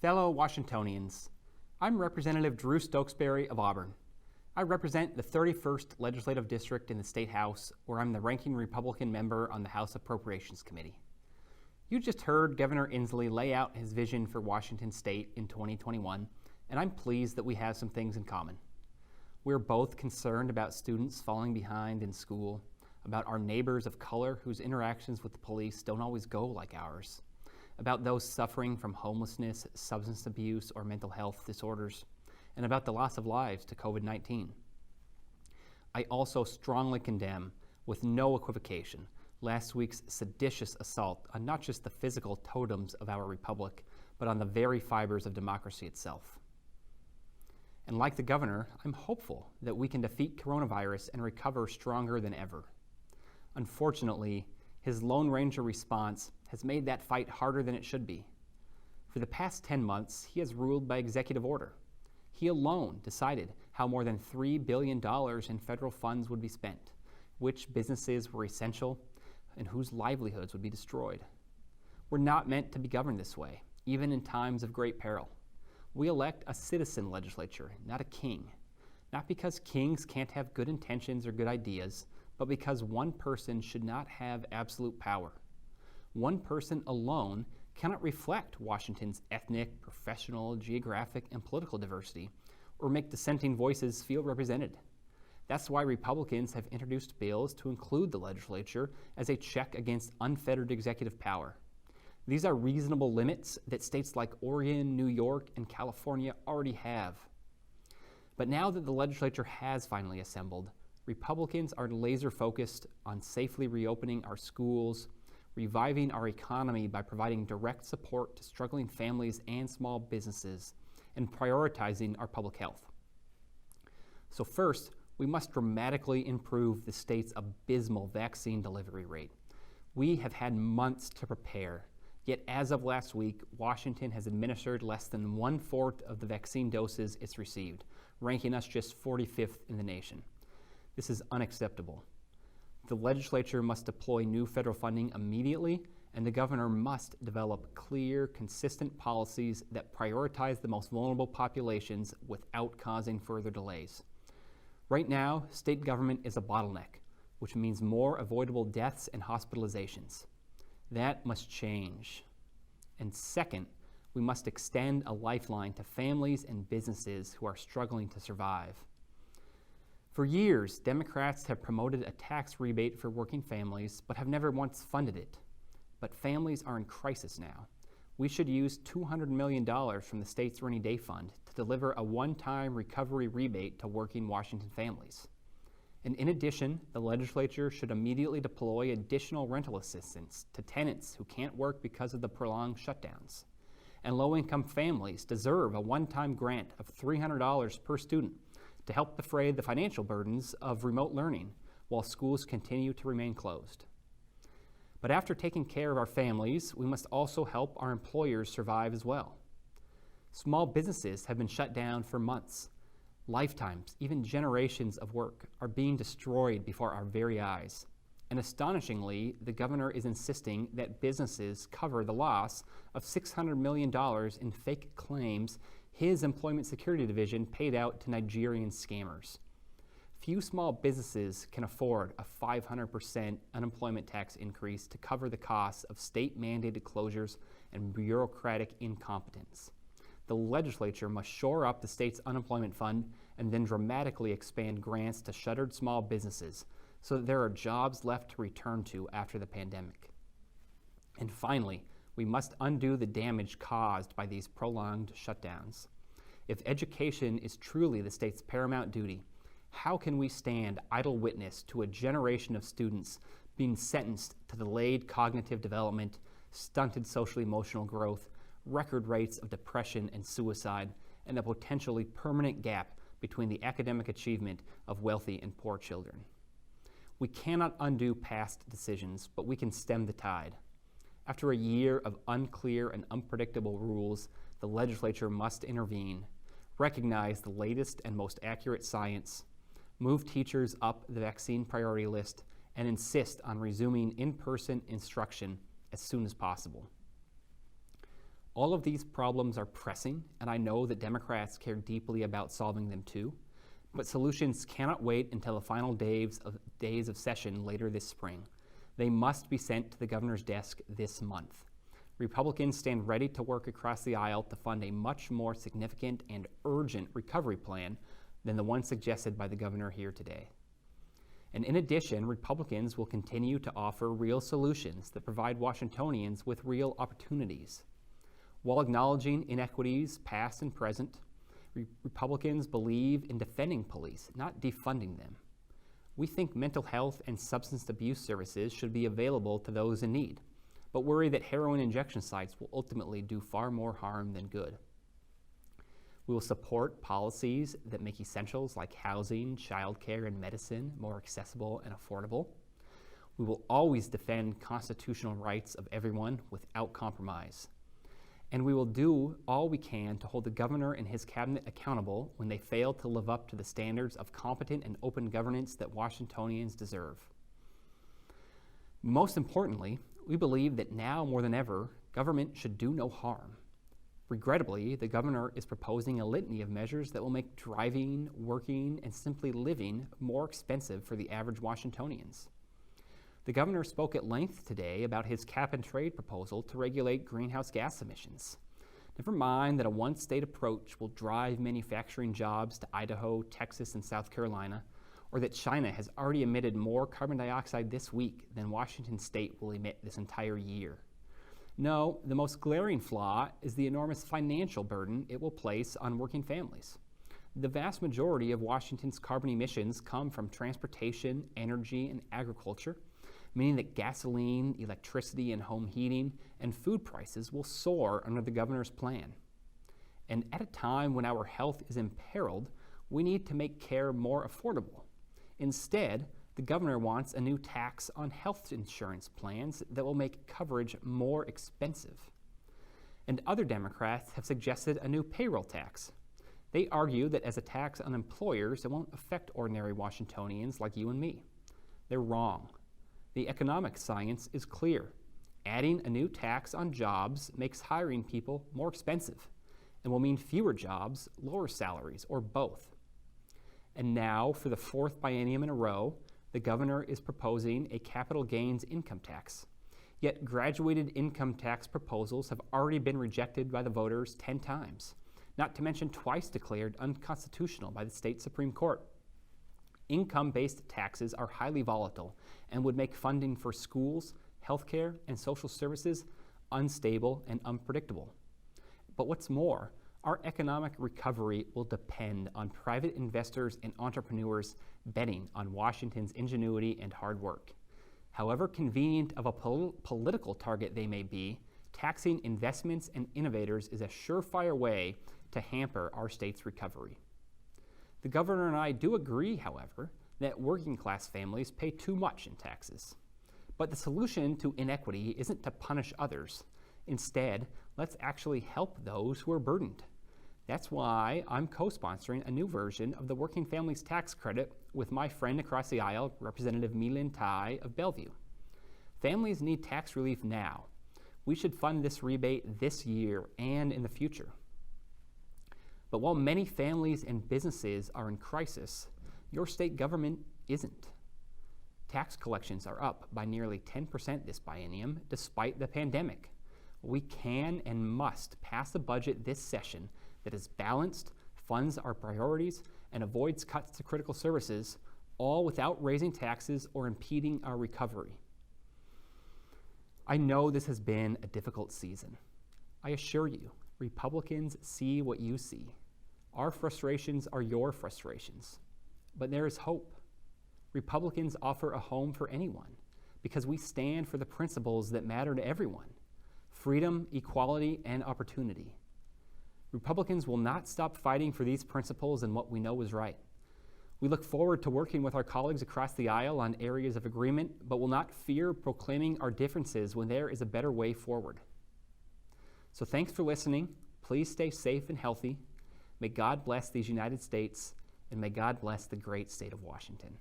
Fellow Washingtonians, I'm Representative Drew Stokesbary of Auburn. I represent the 31st Legislative District in the State House, where I'm the ranking Republican member on the House Appropriations Committee. You just heard Governor Inslee lay out his vision for Washington State in 2021, and I'm pleased that we have some things in common. We're both concerned about students falling behind in school, about our neighbors of color whose interactions with the police don't always go like ours, about those suffering from homelessness, substance abuse, or mental health disorders, and about the loss of lives to COVID-19. I also strongly condemn, with no equivocation, last week's seditious assault on not just the physical totems of our republic, but on the very fibers of democracy itself. And like the governor, I'm hopeful that we can defeat coronavirus and recover stronger than ever. Unfortunately, his Lone Ranger response has made that fight harder than it should be. For the past 10 months, he has ruled by executive order. He alone decided how more than $3 billion in federal funds would be spent, which businesses were essential, and whose livelihoods would be destroyed. We're not meant to be governed this way, even in times of great peril. We elect a citizen legislature, not a king. Not because kings can't have good intentions or good ideas, but because one person should not have absolute power. One person alone cannot reflect Washington's ethnic, professional, geographic, and political diversity, or make dissenting voices feel represented. That's why Republicans have introduced bills to include the legislature as a check against unfettered executive power. These are reasonable limits that states like Oregon, New York, and California already have. But now that the legislature has finally assembled, Republicans are laser focused on safely reopening our schools, reviving our economy by providing direct support to struggling families and small businesses, and prioritizing our public health. So first, we must dramatically improve the state's abysmal vaccine delivery rate. We have had months to prepare, yet as of last week, Washington has administered less than 1/4 of the vaccine doses it's received, ranking us just 45th in the nation. This is unacceptable. The legislature must deploy new federal funding immediately, and the governor must develop clear, consistent policies that prioritize the most vulnerable populations without causing further delays. Right now, state government is a bottleneck, which means more avoidable deaths and hospitalizations. That must change. And second, we must extend a lifeline to families and businesses who are struggling to survive. For years, Democrats have promoted a tax rebate for working families, but have never once funded it. But families are in crisis now. We should use $200 million from the state's rainy day fund to deliver a one-time recovery rebate to working Washington families. And in addition, the legislature should immediately deploy additional rental assistance to tenants who can't work because of the prolonged shutdowns. And low-income families deserve a one-time grant of $300 per student to help defray the financial burdens of remote learning while schools continue to remain closed. But after taking care of our families, we must also help our employers survive as well. Small businesses have been shut down for months. Lifetimes, even generations of work are being destroyed before our very eyes. And astonishingly, the governor is insisting that businesses cover the loss of $600 million in fake claims his Employment Security Division paid out to Nigerian scammers. Few small businesses can afford a 500% unemployment tax increase to cover the costs of state-mandated closures and bureaucratic incompetence. The legislature must shore up the state's unemployment fund and then dramatically expand grants to shuttered small businesses so that there are jobs left to return to after the pandemic. And finally, we must undo the damage caused by these prolonged shutdowns. If education is truly the state's paramount duty, how can we stand idle witness to a generation of students being sentenced to delayed cognitive development, stunted social-emotional growth, record rates of depression and suicide, and a potentially permanent gap between the academic achievement of wealthy and poor children? We cannot undo past decisions, but we can stem the tide. After a year of unclear and unpredictable rules, the legislature must intervene, recognize the latest and most accurate science, move teachers up the vaccine priority list, and insist on resuming in-person instruction as soon as possible. All of these problems are pressing, and I know that Democrats care deeply about solving them too, but solutions cannot wait until the final days of session later this spring. They must be sent to the governor's desk this month. Republicans stand ready to work across the aisle to fund a much more significant and urgent recovery plan than the one suggested by the governor here today. And in addition, Republicans will continue to offer real solutions that provide Washingtonians with real opportunities. While acknowledging inequities past and present, Republicans believe in defending police, not defunding them. We think mental health and substance abuse services should be available to those in need, but worry that heroin injection sites will ultimately do far more harm than good. We will support policies that make essentials like housing, childcare, and medicine more accessible and affordable. We will always defend constitutional rights of everyone without compromise. And we will do all we can to hold the governor and his cabinet accountable when they fail to live up to the standards of competent and open governance that Washingtonians deserve. Most importantly, we believe that now more than ever, government should do no harm. Regrettably, the governor is proposing a litany of measures that will make driving, working, and simply living more expensive for the average Washingtonians. The governor spoke at length today about his cap-and-trade proposal to regulate greenhouse gas emissions. Never mind that a one-state approach will drive manufacturing jobs to Idaho, Texas, and South Carolina, or that China has already emitted more carbon dioxide this week than Washington state will emit this entire year. No, the most glaring flaw is the enormous financial burden it will place on working families. The vast majority of Washington's carbon emissions come from transportation, energy, and agriculture, meaning that gasoline, electricity, and home heating and food prices will soar under the governor's plan. And at a time when our health is imperiled, we need to make care more affordable. Instead, the governor wants a new tax on health insurance plans that will make coverage more expensive. And other Democrats have suggested a new payroll tax. They argue that as a tax on employers, it won't affect ordinary Washingtonians like you and me. They're wrong. The economic science is clear. Adding a new tax on jobs makes hiring people more expensive and will mean fewer jobs, lower salaries, or both. And now, for the fourth biennium in a row, the governor is proposing a capital gains income tax. Yet graduated income tax proposals have already been rejected by the voters 10 times, not to mention twice declared unconstitutional by the state Supreme Court. Income-based taxes are highly volatile and would make funding for schools, healthcare, and social services unstable and unpredictable. But what's more, our economic recovery will depend on private investors and entrepreneurs betting on Washington's ingenuity and hard work. However convenient of a political target they may be, taxing investments and innovators is a surefire way to hamper our state's recovery. The governor and I do agree, however, that working-class families pay too much in taxes. But the solution to inequity isn't to punish others. Instead, let's actually help those who are burdened. That's why I'm co-sponsoring a new version of the Working Families Tax Credit with my friend across the aisle, Representative Milin Tai of Bellevue. Families need tax relief now. We should fund this rebate this year and in the future. But while many families and businesses are in crisis, your state government isn't. Tax collections are up by nearly 10% this biennium, despite the pandemic. We can and must pass a budget this session that is balanced, funds our priorities, and avoids cuts to critical services, all without raising taxes or impeding our recovery. I know this has been a difficult season. I assure you, Republicans see what you see. Our frustrations are your frustrations. But there is hope. Republicans offer a home for anyone because we stand for the principles that matter to everyone: freedom, equality, and opportunity. Republicans will not stop fighting for these principles and what we know is right. We look forward to working with our colleagues across the aisle on areas of agreement, but will not fear proclaiming our differences when there is a better way forward. So thanks for listening. Please stay safe and healthy. May God bless these United States, and may God bless the great state of Washington.